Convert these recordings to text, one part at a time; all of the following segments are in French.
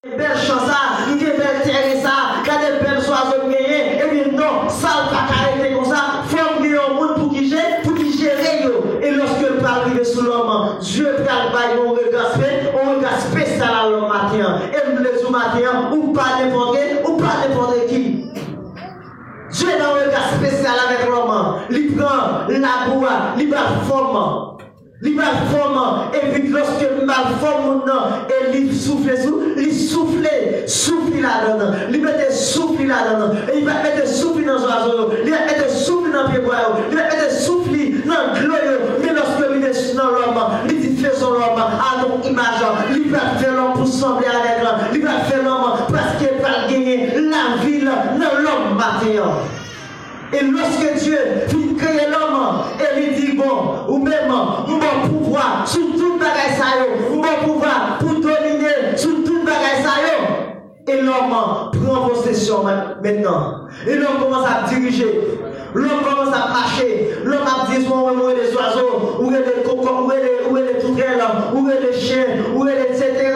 belle chose ça, il y a belle terre ça, il y a des belles oiseaux gagnées, et bien non, ça ne va pas arrêter comme ça, il faut qu'il y ait un monde pour qui gérer yo. Et lorsque le pas arriver sous l'homme, Dieu prend un regard spécial à l'homme matin, et nous les matin, ou pas n'importe qui. Dieu dans un regard spécial avec l'homme, il prend la boue, il va forme. Et puis lorsque ma forme et il souffle là-dedans. Il met souffle là-dedans. Et il va mettre souffle dans l'oiseau. Il va mettre souffle dans le pied. Il va mettre souffle dans le gloire. Mais lorsque il est dans l'homme, il dit faisons l'homme à notre image. Il va faire l'homme pour sembler avec l'homme. Il va faire l'homme parce qu'il va gagner la ville dans l'homme matin. Et lorsque Dieu finit de créer l'homme, il dit bon, ou même, bon pouvoir sur tout bagage ça yo, bon pouvoir pour dominer sur tout bagage ça yo. Et l'homme prend possession maintenant. Et l'homme commence à diriger. L'homme commence à marcher. L'homme a dit où est les oiseaux, où est les cocons, où est les tourelles, où est les chiens, où est les etc.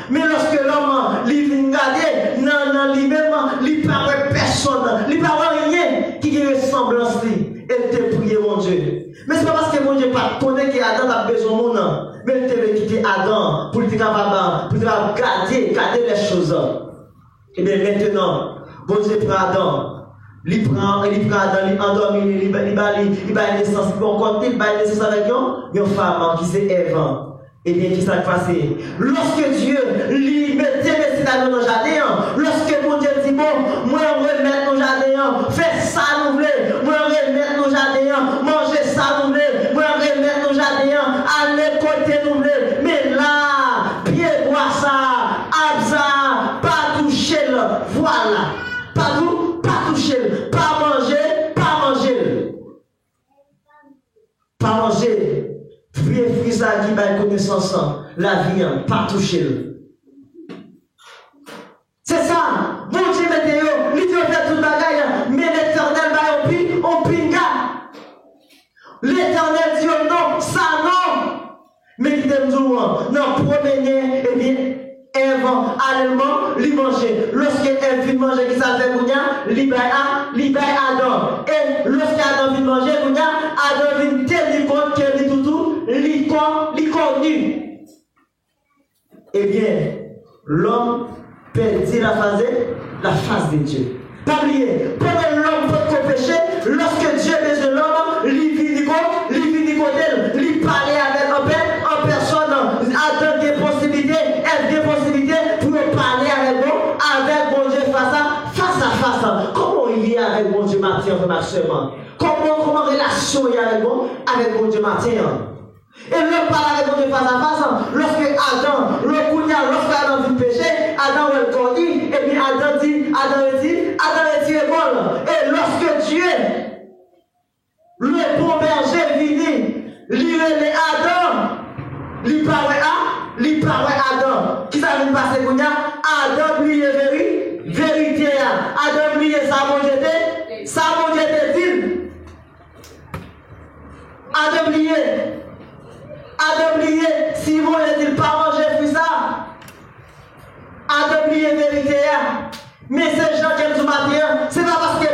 Mais lorsque l'homme il vient regarder, non, lui-même, il ne parle personne, il ne parle rien qui ressemblance lui. Elle te prie, mon Dieu. Mais ce n'est pas parce que mon Dieu pas connaît qu'Adam a besoin de monde, mais il te quitter Adam pour être capable de garder les choses. Et bien maintenant, bon Dieu prend Adam. Il prend Adam, il endormi, il va naissance, il va compter, il va naissance avec une femme qui c'est Ève. Et bien, qui s'est passé? Lorsque Dieu lui mettait les citadins dans le jardin, lorsque mon Dieu dit, bon, moi on remet nos jardins, fais ça nous voulons, moi on remet nos jardins, mangez ça nous voulons, moi on remet nos jardins, allez côté nous voulons, mais là, bien boire ça, abza, pas toucher le, voilà, pas toucher le, pas manger, fruit ça qui va connaissance, la vie, pas toucher. C'est ça. Bon Dieu mettez il dit on fait tout bagaille, mais l'Éternel va au pinga. L'Éternel dit non, ça non. Mais il dit non, promener, et bien, Ève, allemand, lui manger. Lorsque Ève vient manger, qui ça fait Gounia, libère Adam. Et lorsque Adam vient manger, Gounia, Adam vient tenir compte qu'il dit tout, li connu. Eh bien, l'homme perdit la face de Dieu. Pas oublier, pendant l'homme peut péché, lorsque Dieu besoin de l'homme, il parlait avec en personne, Adam des possibilités, Ève des possibilités pour parler avec bon Dieu face à face. Comment il est avec bon Dieu matin, ma soeur? Comment relation il est avec bon Dieu matin? Et l'homme parle avec bon Dieu face à face. Lorsque Adam vit péché, Adam le conduit, et puis Adam est bon. Et lorsque Dieu, le bon berger vini, lui est Adam, lui parle Adam. Qui ça vient passer pour Adam lui est vérité. Adam lui est ça mon Dieu dit. Adam lié, si vous ne dites pas manger plus ça, Adam lié vérité. Mais ces gens qui aiment du matin, c'est pas parce que